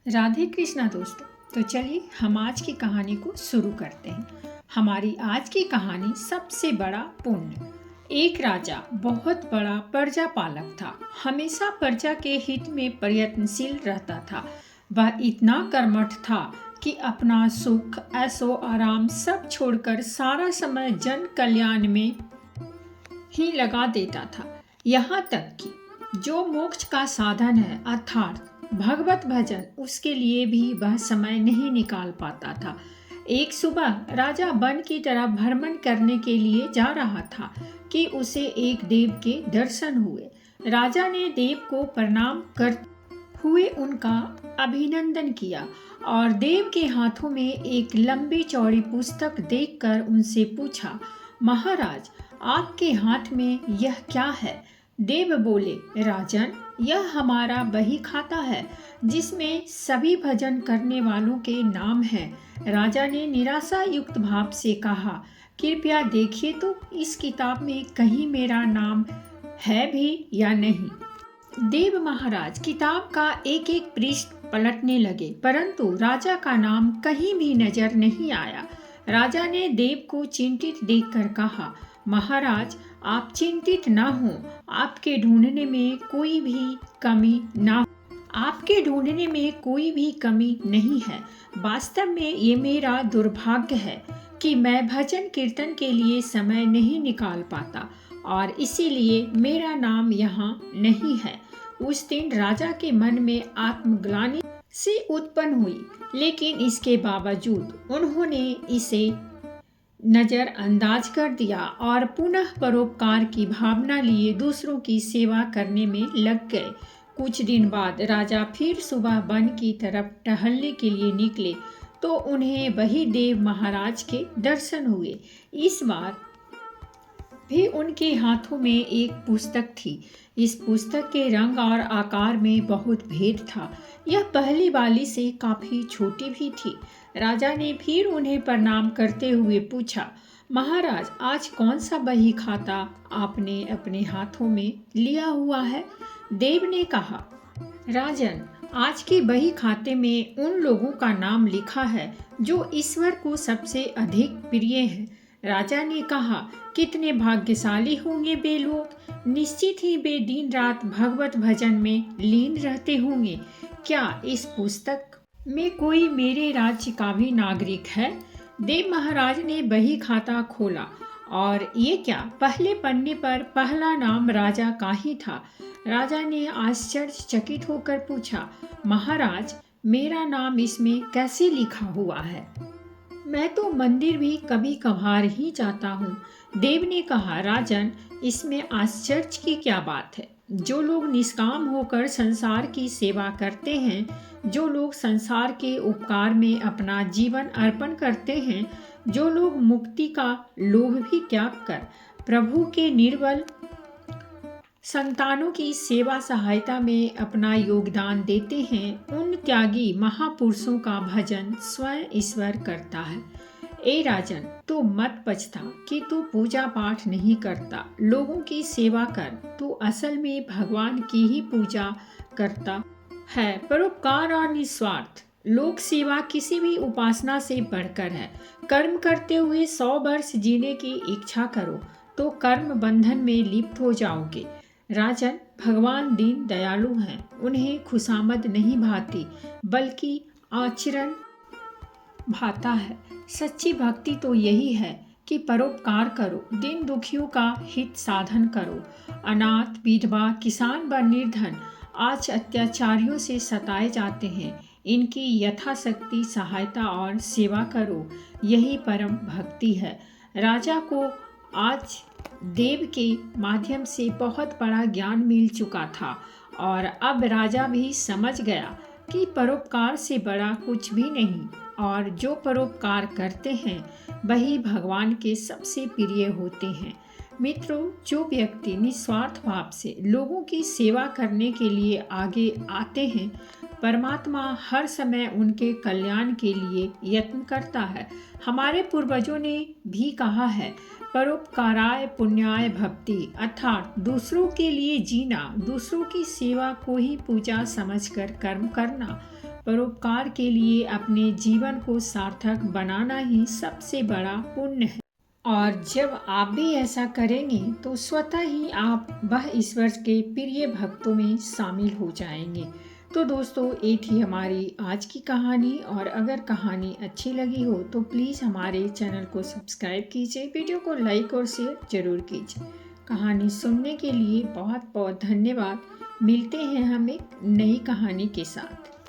राधे कृष्णा दोस्तों। तो चलिए हम आज की कहानी को शुरू करते हैं। हमारी आज की कहानी सबसे बड़ा पुण्य। एक राजा बहुत बड़ा प्रजा पालक था। हमेशा प्रजा के हित में प्रयत्नशील रहता था। वह इतना कर्मठ था कि अपना सुख ऐशो आराम सब छोड़कर सारा समय जन कल्याण में ही लगा देता था। यहाँ तक कि जो मोक्ष का साधन है अर्थात भगवत भजन, उसके लिए भी वह समय नहीं निकाल पाता था। एक सुबह राजा वन की तरफ भ्रमण करने के लिए जा रहा था कि उसे एक देव के दर्शन हुए। राजा ने देव को प्रणाम कर हुए उनका अभिनंदन किया और देव के हाथों में एक लंबी चौड़ी पुस्तक देखकर उनसे पूछा, महाराज आपके हाथ में यह क्या है? देव बोले, राजन यह हमारा बही खाता है जिसमें सभी भजन करने वालों के नाम हैं। राजा ने निराशा युक्त भाव से कहा, कृपया देखिए तो इस किताब में कहीं मेरा नाम है भी या नहीं। देव महाराज किताब का एक एक पृष्ठ पलटने लगे परंतु राजा का नाम कहीं भी नजर नहीं आया। राजा ने देव को चिंतित देखकर कहा, महाराज आप चिंतित न हो, आपके ढूंढने में कोई भी कमी नहीं है। वास्तव में ये मेरा दुर्भाग्य है कि मैं भजन कीर्तन के लिए समय नहीं निकाल पाता और इसीलिए मेरा नाम यहाँ नहीं है। उस दिन राजा के मन में आत्मग्लानि से उत्पन्न हुई, लेकिन इसके बावजूद उन्होंने इसे नजरअंदाज कर दिया और पुनः परोपकार की भावना लिए दूसरों की सेवा करने में लग गए। कुछ दिन बाद राजा फिर सुबह वन की तरफ टहलने के लिए निकले तो उन्हें वही देव महाराज के दर्शन हुए। इस बार भी उनके हाथों में एक पुस्तक थी। इस पुस्तक के रंग और आकार में बहुत भेद था। यह पहली वाली से काफी छोटी भी थी। राजा ने फिर उन्हें प्रणाम करते हुए पूछा, महाराज आज कौन सा बही खाता आपने अपने हाथों में लिया हुआ है? देव ने कहा, राजन आज के बही खाते में उन लोगों का नाम लिखा है जो ईश्वर को सबसे अधिक प्रिय है। राजा ने कहा, कितने भाग्यशाली होंगे वे लोग, निश्चित ही वे दिन रात भगवत भजन में लीन रहते होंगे। क्या इस पुस्तक में कोई मेरे राज्य का भी नागरिक है? देव महाराज ने बही खाता खोला और ये क्या, पहले पन्ने पर पहला नाम राजा का ही था। राजा ने आश्चर्यचकित होकर पूछा, महाराज मेरा नाम इसमें कैसे लिखा हुआ है? मैं तो मंदिर भी कभी कभार ही जाता हूँ। देव ने कहा, राजन इसमें आश्चर्य की क्या बात है? जो लोग निष्काम होकर संसार की सेवा करते हैं, जो लोग संसार के उपकार में अपना जीवन अर्पण करते हैं, जो लोग मुक्ति का लोभ भी त्याग कर प्रभु के निर्बल संतानों की सेवा सहायता में अपना योगदान देते हैं, उन त्यागी महापुरुषों का भजन स्वयं ईश्वर करता है। ए राजन तू मत पछता कि तू पूजा पाठ नहीं करता, लोगों की सेवा कर, तू असल में भगवान की ही पूजा करता है। परोपकार और निस्वार्थ लोक सेवा किसी भी उपासना से बढ़कर है। कर्म करते हुए 100 वर्ष जीने की इच्छा करो तो कर्म बंधन में लिप्त हो जाओगे। राजन भगवान दीन दयालु हैं, उन्हें खुशामद नहीं भाती बल्कि आचरण भाता है। सच्ची भक्ति तो यही है कि परोपकार करो, दिन दुखियों का हित साधन करो। अनाथ विधवा किसान व निर्धन आज अत्याचारियों से सताए जाते हैं, इनकी यथाशक्ति सहायता और सेवा करो, यही परम भक्ति है। राजा को आज देव के माध्यम से बहुत बड़ा ज्ञान मिल चुका था और अब राजा भी समझ गया कि परोपकार से बड़ा कुछ भी नहीं और जो परोपकार करते हैं वही भगवान के सबसे प्रिय होते हैं। मित्रों, जो व्यक्ति निस्वार्थ भाव से लोगों की सेवा करने के लिए आगे आते हैं, परमात्मा हर समय उनके कल्याण के लिए यत्न करता है। हमारे पूर्वजों ने भी कहा है, परोपकाराय पुण्याय भक्ति, अर्थात दूसरों के लिए जीना, दूसरों की सेवा को ही पूजा समझकर कर्म करना। परोपकार के लिए अपने जीवन को सार्थक बनाना ही सबसे बड़ा पुण्य है। और जब आप भी ऐसा करेंगे तो स्वतः ही आप वह ईश्वर के प्रिय भक्तों में शामिल हो जाएंगे। तो दोस्तों, ये थी हमारी आज की कहानी, और अगर कहानी अच्छी लगी हो तो प्लीज़ हमारे चैनल को सब्सक्राइब कीजिए, वीडियो को लाइक और शेयर जरूर कीजिए। कहानी सुनने के लिए बहुत बहुत धन्यवाद। मिलते हैं हम एक नई कहानी के साथ।